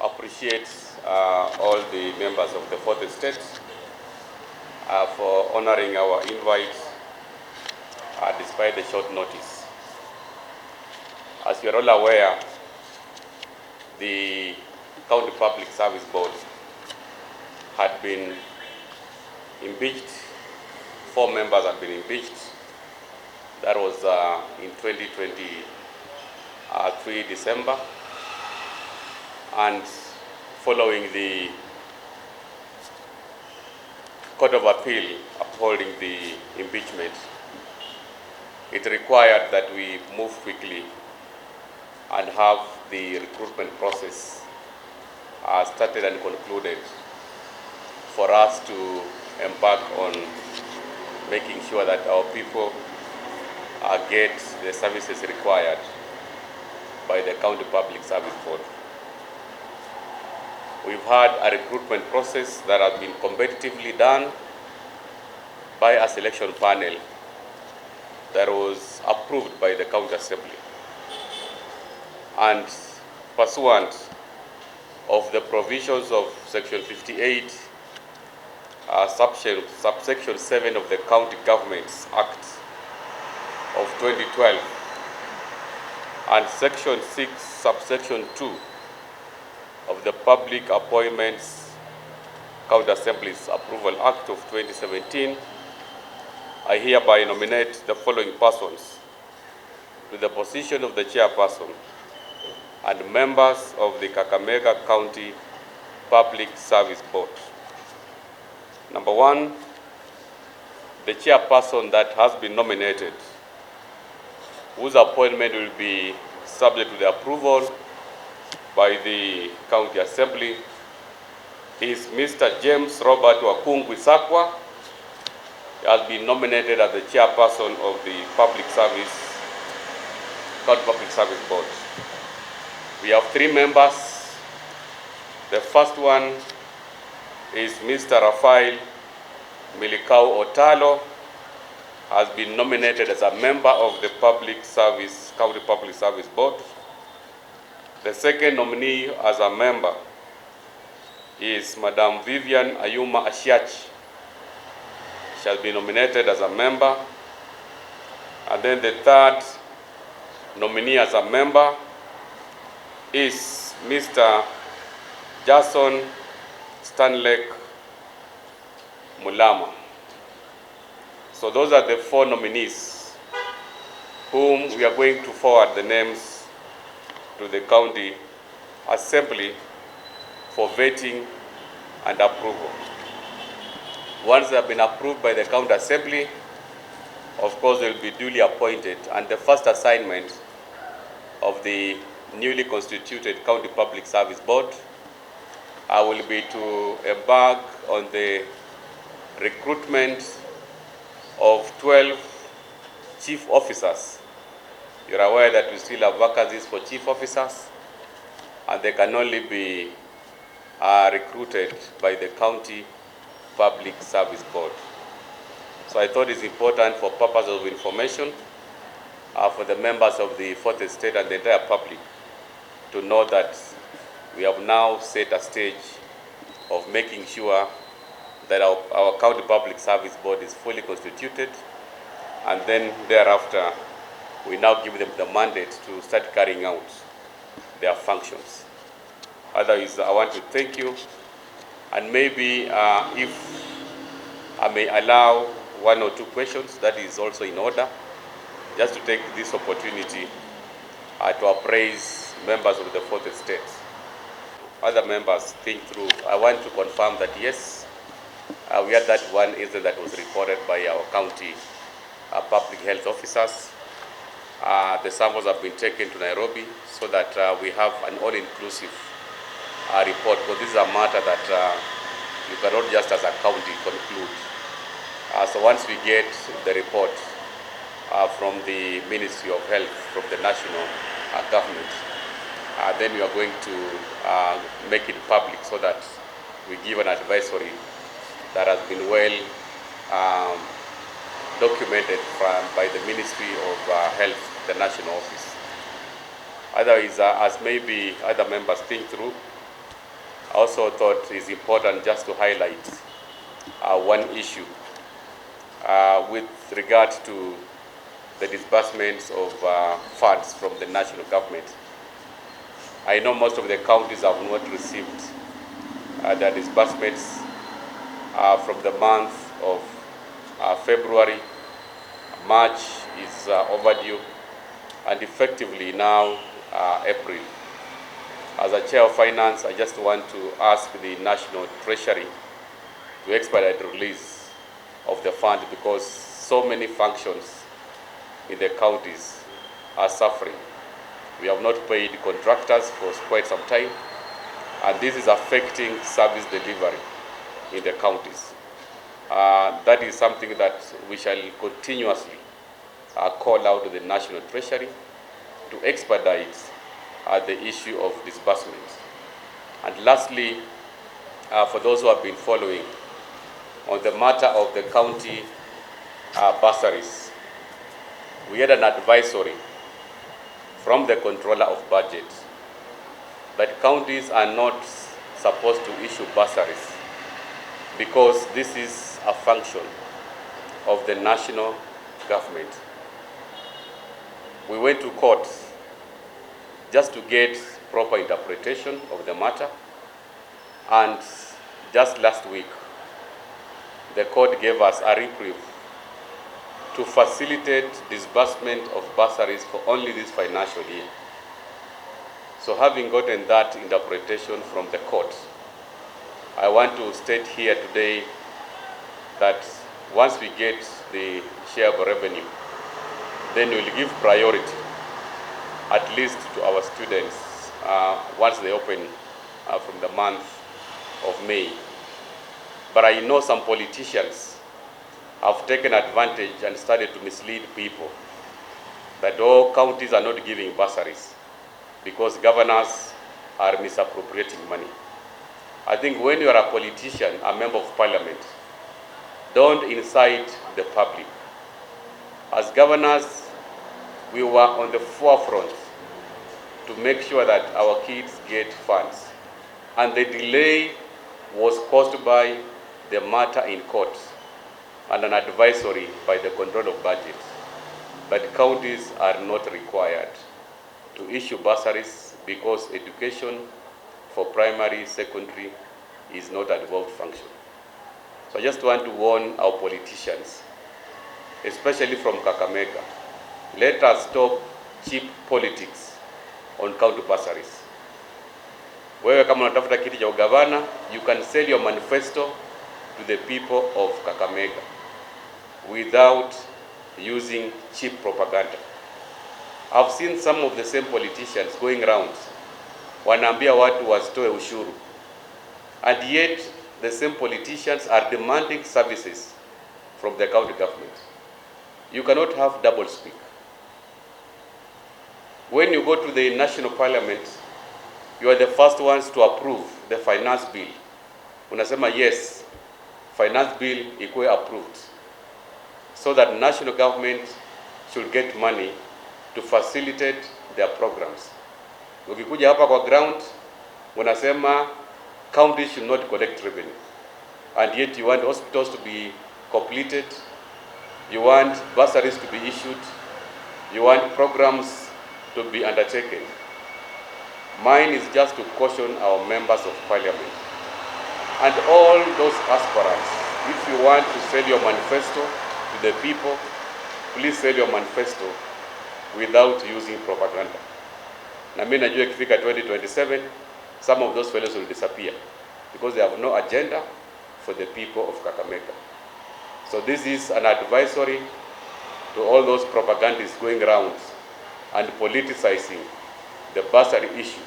appreciate all the members of the fourth estate for honoring our invite despite the short notice. As you are all aware, the County Public Service Board had been impeached. 4 members had been impeached. That was in 2023 December. And following the Court of Appeal upholding the impeachment, it required that we move quickly and have the recruitment process started and concluded for us to embark on making sure that our people get the services required by the County Public Service Board. We've had a recruitment process that has been competitively done by a selection panel that was approved by the County Assembly. And pursuant of the provisions of Section 58, subsection 7 of the County Governments Act of 2012, and Section 6, subsection 2 of the Public Appointments County Assembly's Approval Act of 2017, I hereby nominate the following persons to the position of the chairperson and members of the Kakamega County Public Service Board. Number 1, the chairperson that has been nominated, whose appointment will be subject to the approval by the County Assembly, is Mr. James Robert Wakungwi Sakwa. He has been nominated as the chairperson of the County Public Service Board. We have 3 members. The first one is Mr. Rafael Milikau Otalo, has been nominated as a member of the County Public Service Board. The second nominee as a member is Madam Vivian Ayuma Ashiachi. She has been nominated as a member. And then the third nominee as a member is Mr. Jason Stanley Mulama. So those are the 4 nominees whom we are going to forward the names to the County Assembly for vetting and approval. Once they have been approved by the County Assembly, of course they will be duly appointed, and the first assignment of the newly constituted County Public Service Board will be to embark on the recruitment of 12 chief officers. You're aware that we still have vacancies for chief officers, and they can only be recruited by the County Public Service Board. So I thought it's important, for purposes of information, for the members of the fourth estate and the entire public to know that we have now set a stage of making sure that our County Public Service Board is fully constituted, and then thereafter we now give them the mandate to start carrying out their functions. Otherwise, I want to thank you, and maybe if I may allow 1 or 2 questions, that is also in order, just to take this opportunity to appraise members of the fourth estate. Other members think through. I want to confirm that yes, we had that one incident that was reported by our county public health officers. The samples have been taken to Nairobi so that we have an all-inclusive report, because this is a matter that you cannot just as a county conclude. So once we get the report from the Ministry of Health, from the national government, then we are going to make it public so that we give an advisory that has been well documented by the Ministry of Health, the national office. Otherwise, as maybe other members think through, I also thought it's important just to highlight one issue with regard to the disbursements of funds from the national government. I know most of the counties have not received their disbursements from the month of February. March is overdue, and effectively now April. As a chair of finance, I just want to ask the National Treasury to expedite the release of the fund because so many functions in the counties are suffering. We have not paid contractors for quite some time, and this is affecting service delivery in the counties. That is something that we shall continuously call out to the National Treasury to expedite the issue of disbursements. And lastly, for those who have been following, on the matter of the county bursaries, we had an advisory from the Controller of Budget that counties are not supposed to issue bursaries because this is a function of the national government. We went to court just to get proper interpretation of the matter, and just last week, the court gave us a reprieve to facilitate disbursement of bursaries for only this financial year. So having gotten that interpretation from the court, I want to state here today that once we get the share of revenue, then we'll give priority at least to our students once they open from the month of May. But I know some politicians have taken advantage and started to mislead people that all counties are not giving bursaries because governors are misappropriating money. I think when you are a politician, a member of parliament, don't incite the public. As governors, we were on the forefront to make sure that our kids get funds. And the delay was caused by the matter in court and an advisory by the Control of Budget that counties are not required to issue bursaries because education for primary, secondary is not a devolved function. So I just want to warn our politicians, especially from Kakamega, let us stop cheap politics on county bursaries. Wewe kama unatafuta kiti cha ugavana, you can sell your manifesto to the people of Kakamega without using cheap propaganda. I've seen some of the same politicians going around wanaambia watu wasitoe ushuru, and yet the same politicians are demanding services from the county government. You cannot have double speak. When you go to the national parliament, you are the first ones to approve the finance bill. Unasema yes, finance bill ikuwe approved so that national government should get money to facilitate their programs. Ukikuja hapa kwa ground, unasema counties should not collect revenue, and yet you want hospitals to be completed, you want bursaries to be issued, you want programs to be undertaken. Mine is just to caution our members of parliament and all those aspirants. If you want to sell your manifesto to the people, please sell your manifesto without using propaganda. Na mimi najua ikifika 2027, some of those fellows will disappear because they have no agenda for the people of Kakamega. So this is an advisory to all those propagandists going around and politicizing the bursary issue,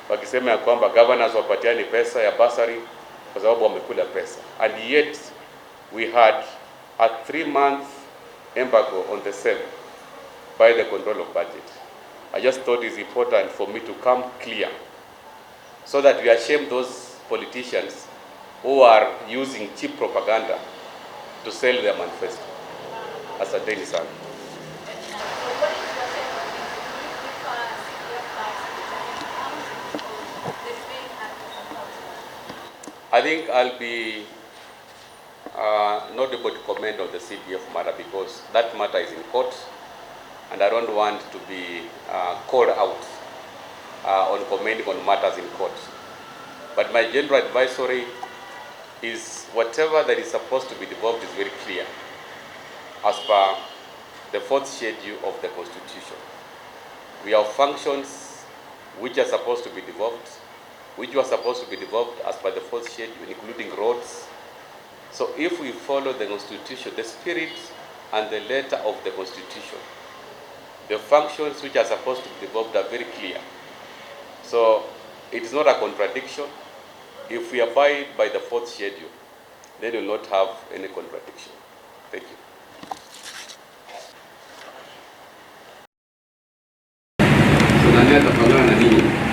wakisema ya kwamba governors wapatiani pesa ya bursary kwa sababu wamekula pesa. And yet we had a 3-month embargo on the same by the Control of Budget. I just thought it's important for me to come clear so that we shame those politicians who are using cheap propaganda to sell their manifesto. Asanteni sana. I think I'll be not able to comment on the CDF matter because that matter is in court, and I don't want to be called out on commenting on matters in court. But my general advisory is whatever that is supposed to be devolved is very clear as per the fourth schedule of the Constitution. We have functions which are supposed to be devolved, which were supposed to be devolved as per the fourth schedule, including roads. So if we follow the Constitution, the spirit and the letter of the Constitution, the functions which are supposed to be devolved are very clear. So it is not a contradiction. If we abide by the fourth schedule, then we will not have any contradiction. Thank you. So nani atapambana na nini?